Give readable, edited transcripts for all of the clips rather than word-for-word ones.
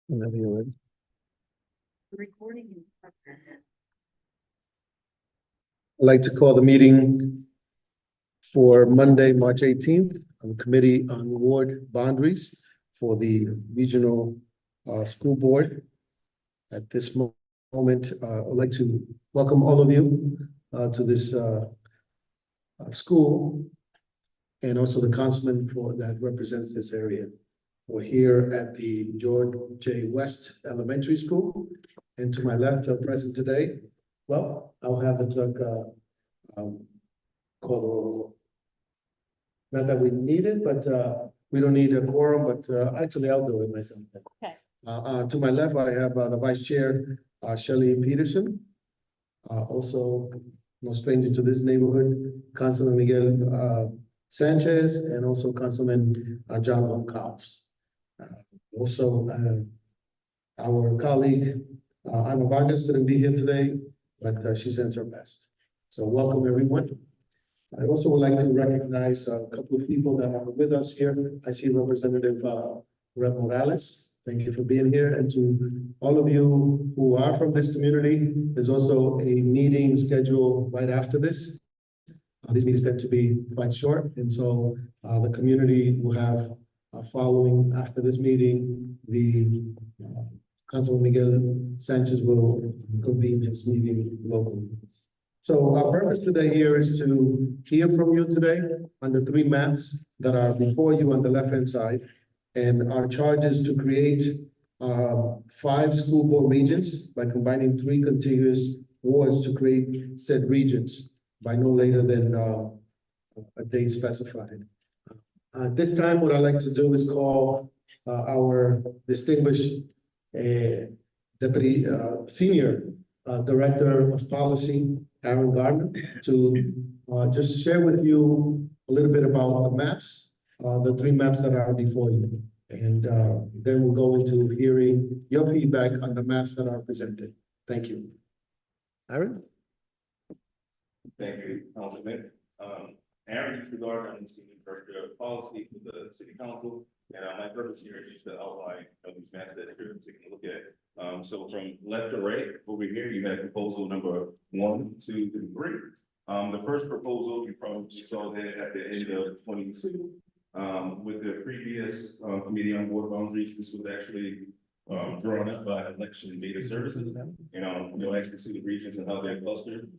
Whenever you're ready. Recording in progress. I'd like to call the meeting for Monday, March 18th, on Committee on Ward Boundaries for the Regional School Board. At this moment, I'd like to welcome all of you to this school, and also the councilman that represents this area. We're here at the George J. West Elementary School, and to my left are present today. Well, I'll have the clerk call the roll. Not that we need it, but we don't need a quorum, but actually I'll do it myself. Okay. To my left, I have the Vice Chair, Shelley Peterson. Also, no stranger to this neighborhood, Councilman Miguel Sanchez, and also Councilman John Goncalves. Also, our colleague, Ana Vargas couldn't be here today, but she sends her best. So welcome, everyone. I also would like to recognize a couple of people that are with us here. I see Representative Rep Morales. Thank you for being here. And to all of you who are from this community, there's also a meeting scheduled right after this. These meetings tend to be quite short, and so the community will have following after this meeting, the Councilman Miguel Sanchez will convene his meeting locally. So our purpose today here is to hear from you today on the three maps that are before you on the left-hand side. And our charge is to create 5 school board regions by combining 3 contiguous wards to create said regions by no later than a date specified. This time, what I'd like to do is call our distinguished Deputy Senior Director of Policy, Aaron Gardner, to just share with you a little bit about the maps, the 3 maps that are before you. And then we'll go into hearing your feedback on the maps that are presented. Thank you. Aaron? Thank you, Councilman. Aaron Gardner, I'm the Senior Director of Policy for the City Council. And my purpose here is just to outline these maps that you're taking a look at. So from left to right, over here, you have proposal number 1, 2, and 3. The first proposal, you probably saw that at the end of 22. With the previous Committee on Board Boundaries, this was actually drawn up by Election Data Services. You'll actually see the regions and how they're clustered.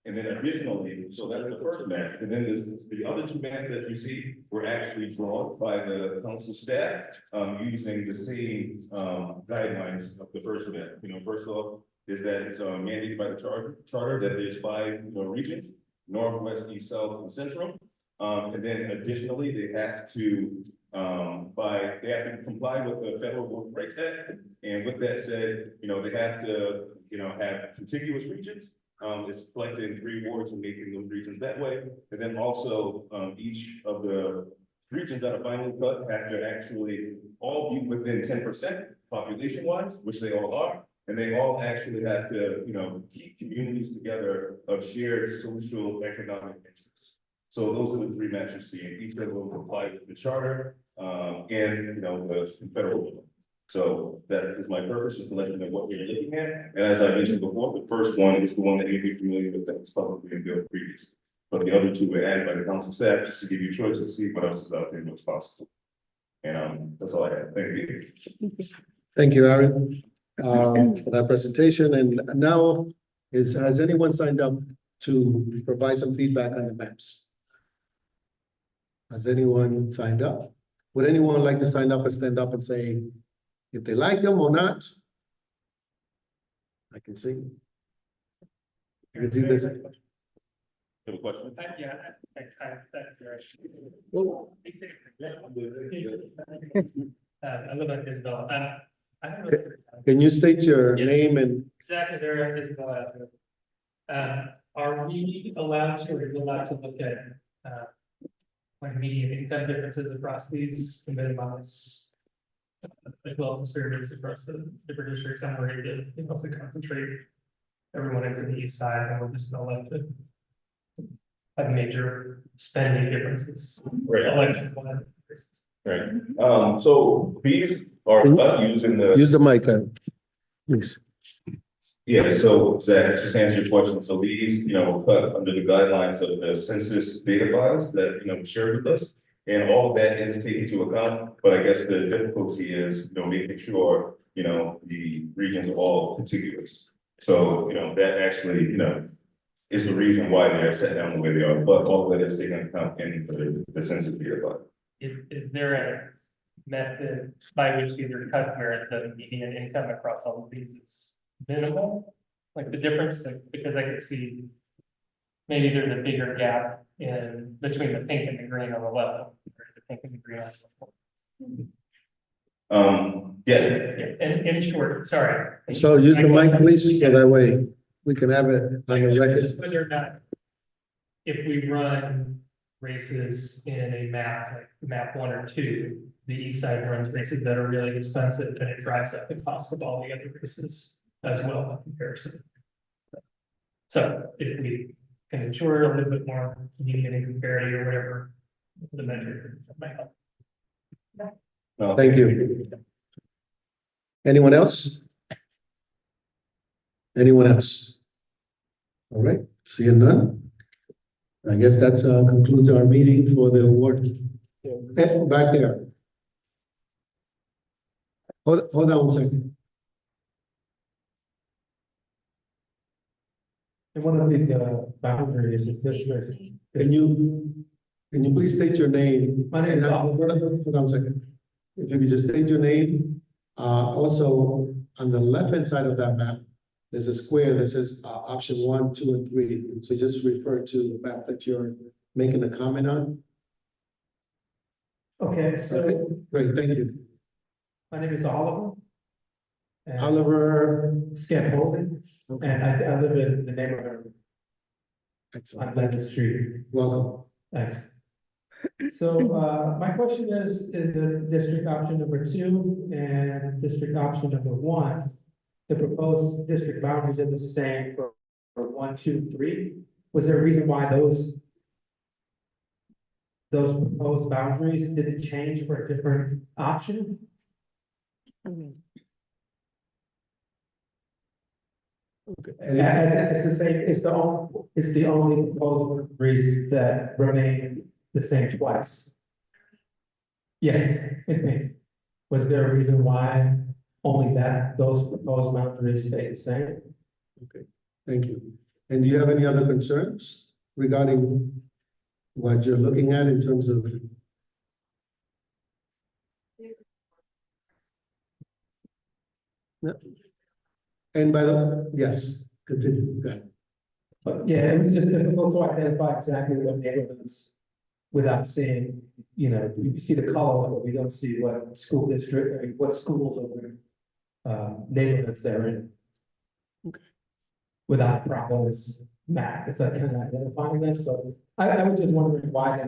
And then additionally, so that's the first map. And then the other 2 maps that you see were actually drawn by the council staff using the same guidelines of the first map. First off, is that it's mandated by the charter that there's 5 regions: Northwest, East, South, and Central. And then additionally, they have to comply with the Federal Voting Rights Act. And with that said, they have to have contiguous regions. It's collecting 3 wards and making those regions that way. And then also each of the regions that are finally cut have to actually all be within 10% population wise, which they all are. And they all actually have to, keep communities together of shared social economic interests. So those are the 3 maps you see, and each of them comply with the charter and the federal law. So that is my purpose, just to let you know what we're looking at. And as I mentioned before, the first one is the one that you'd be familiar with that was publicly unveiled previously. But the other 2 were added by the council staff just to give you choice to see what else is out there and what's possible. And that's all I have. Thank you. Thank you, Aaron, for that presentation. And now, has anyone signed up to provide some feedback on the maps? Has anyone signed up? Would anyone like to sign up and stand up and say if they like them or not? I can see. I can see this. You have a question? Yeah, that's Well, I live in Isabella. I have can you state your Yes. name and Zach is there, Isabella. Are we allowed to, look at like median income differences across these to minimize wealth disparities across the different districts? I'm worried that if we concentrate everyone into the east side, and we're just gonna let it have major spending differences. Right. Election. Right, so these are cut using the. Use the mic, please. Yeah, so Zach, just to answer your question, so these, were cut under the guidelines of the census data files that, shared with us. And all of that is taken into account, but I guess the difficulty is, making sure, the regions are all contiguous. So, that actually, is the reason why they're set down the way they are, but all of that is taken into account in the census data file. Is there a method by which these are cut where the median income across all of these is minimal? Like the difference, like, because I could see maybe there's a bigger gap in between the pink and the green on the level. There's the pink and the green on the level. Yes, And in short, sorry. So use the mic, please, so that way we can have it on the record. Just whether or not, if we run races in a map, like map 1 or 2, the east side runs races that are really expensive, and it drives up the cost of all the other races as well in comparison. So if we can ensure a little bit more median and parity or whatever, the metric might help. no, Thank you. Anyone else? Anyone else? All right, seeing none. I guess that's concludes our meeting for the award. Back there. Hold on one second. In one of these boundaries, it's districts. Can you please state your name? My name is Al. Hold on a second. If you could just state your name. Also, on the left-hand side of that map, there's a square that says option 1, 2, and 3. So just refer to the map that you're making a comment on. Okay, so Okay, great, thank you. my name is Oliver. And Oliver. Scaffolding, Okay, and I live in the neighborhood on excellent. Glen Street. Welcome. Thanks. So my question is, in the district option number 2 and district option number 1, the proposed district boundaries are the same for 1, 2, 3. Was there a reason why those proposed boundaries didn't change for a different option? Okay. It's the same, it's the only proposed boundaries that remain the same twice. Yes, it may. Was there a reason why only those proposed boundaries stay the same? Okay, thank you. And do you have any other concerns regarding what you're looking at in terms of? Yeah. And by the, yes, continue, go ahead. But yeah, it was just difficult to identify exactly what neighborhoods without seeing, you see the colors, but we don't see what school district, what schools or neighborhoods they're in. Okay. Without Providence map, it's like kind of identifying them, so I was just wondering why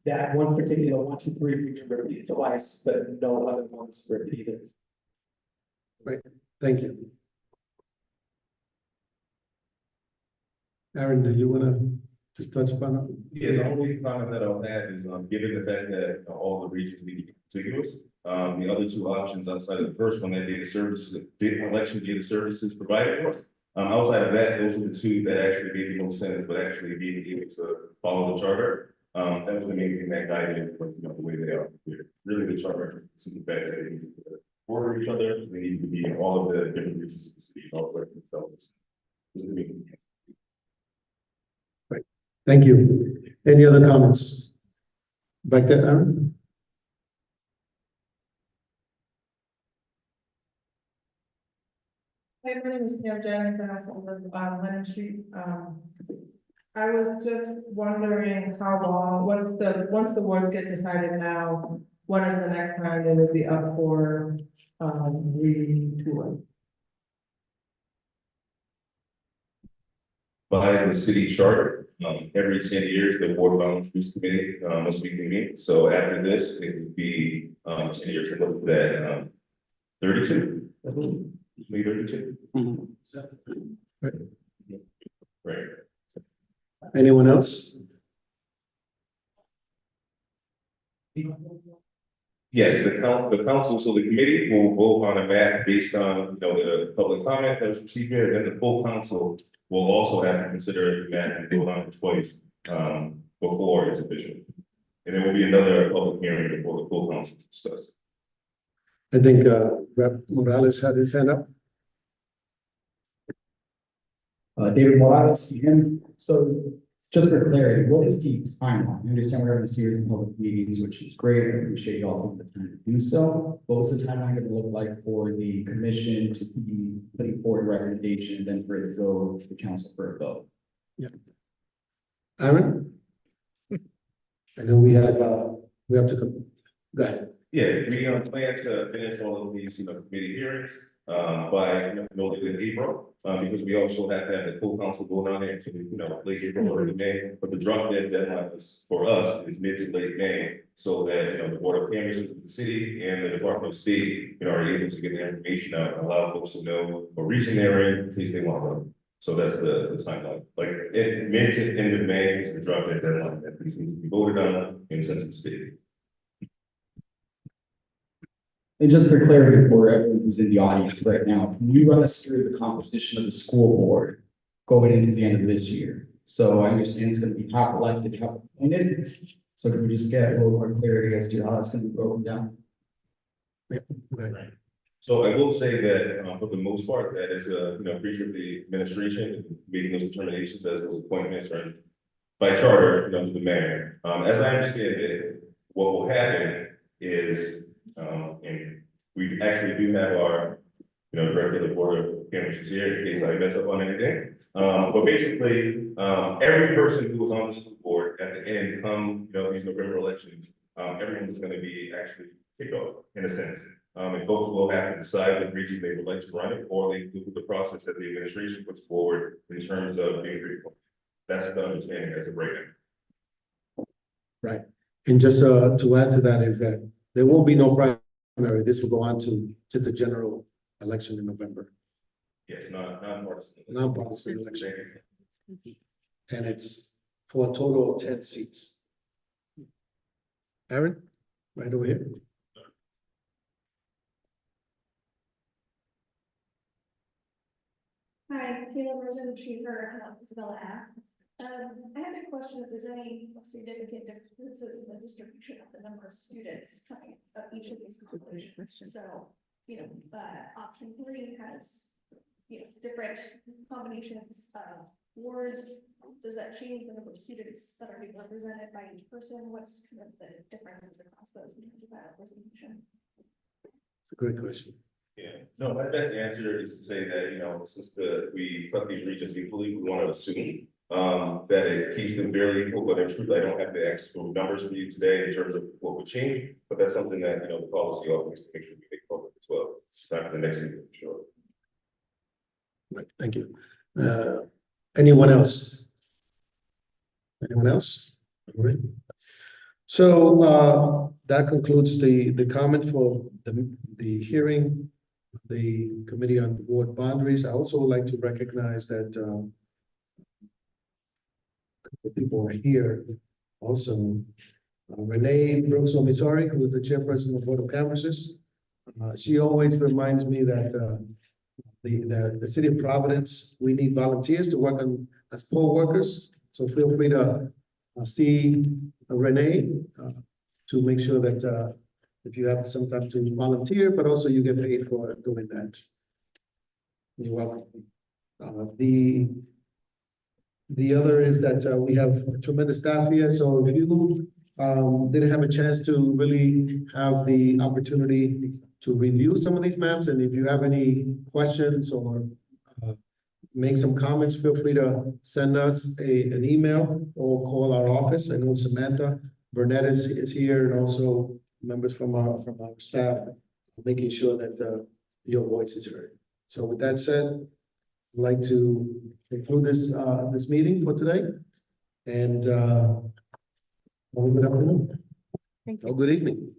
that one particular 1, 2, 3 region repeated twice, but no other ones repeated. Thank you. Aaron, do you want to just touch upon it? Yeah, the only comment that I'll add is, given the fact that all the regions need to be contiguous, the other 2 options outside of the first one, that election data services provided for us. Outside of that, those were the 2 that actually made the most sense, but actually being able to follow the charter. That was the main thing that guided, the way they are. Really, the charter, see the fact that they need to border each other, they need to be in all of the different regions of the city, all of themselves. This is the main thing. Thank you. Any other comments? Back there, Aaron? Hey, my name is Pam Jennings, and I also live on Lennon Street. I was just wondering how long, once the wards get decided now, when is the next time they would be up for, retooling? By the city charter, every 10 years, the board boundaries committee must be convened. So after this, it would be 10 years. And what is that? 32? Maybe 32. Right. Anyone else? Yes, the council, so the committee will vote on a map based on, the public comment that was received here, and then the full council will also have to consider the map and vote on it twice, before it's official. And there will be another public hearing before the full council to discuss. I think, Rep. Morales had his hand up. David Morales, again, so just for clarity, what is the timeline? I understand we're having a series of public meetings, which is great. I appreciate you all taking the time to do so. What was the timeline going to look like for the commission to be putting forward a recommendation and then for it to go to the council for a vote? Aaron? I know we have to, go ahead. Yeah, we plan to finish all of these, committee hearings, by no later than April. Because we also have to have the full council going on there to, late April or early May. But the drop dead deadline is, for us, is mid to late May. So that, the Board of Commissioners of the city and the Department of State, are able to get the information out and allow folks to know what region they're in case they want to run. So that's the timeline. Like, mid to end of May is the drop dead deadline that these need to be voted on in Census State. And just for clarity for everyone who's in the audience right now, can you run us through the composition of the school board going into the end of this year? So I understand it's going to be half elected, half appointed. So can we just get a little more clarity as to how that's going to be broken down? Right. So I will say that, for the most part, that is a, breach of the administration, making those determinations as those appointments are by charter, to the mayor. As I understand it, what will happen is, and we actually do have our, director of the Board of Commissioners here in case I mess up on anything. But basically, every person who was on the school board at the end come, these November elections, everyone is going to be actually kicked off in a sense. And folks will have to decide what region they would like to run it, or they go through the process that the administration puts forward in terms of being reappointed. That's the understanding as of right now. Right. And just to add to that is that there will be no primary. This will go on to the general election in November. Yes, non-partisan. Non-partisan election. And it's for a total of 10 seats. Aaron, right over here. Hi, Kayla Rosen, Chiefer, Isabella Ave. I have a question if there's any significant differences in the distribution of the number of students coming of each of these combinations. So, option 3 has, different combinations of wards. Does that change the number of students that are being represented by each person? What's kind of the differences across those in terms of that representation? It's a great question. Yeah, no, my best answer is to say that, since we cut these regions equally, we want to assume that it keeps them fairly equal, but in truth, I don't have the actual numbers for you today in terms of what would change, but that's something that, the policy office to make sure we make public as well. Time for the next meeting, for sure. Right, thank you. Anyone else? Anyone else? All right. So that concludes the comment for the hearing, the Committee on Board Boundaries. I also would like to recognize that the people are here also. Renee Brooks Omisori, who is the chairperson of the Board of Canvassers. She always reminds me that the city of Providence, we need volunteers to work on as poll workers. So feel free to see Renee to make sure that if you have some time to volunteer, but also you get paid for doing that. You're welcome. The other is that we have tremendous staff here. So if you didn't have a chance to really have the opportunity to review some of these maps, and if you have any questions or make some comments, feel free to send us an email or call our office. I know Samantha Burnett is here, and also members from our staff, making sure that your voice is heard. So with that said, I'd like to conclude this meeting for today, and good afternoon. Thank you. Oh, good evening.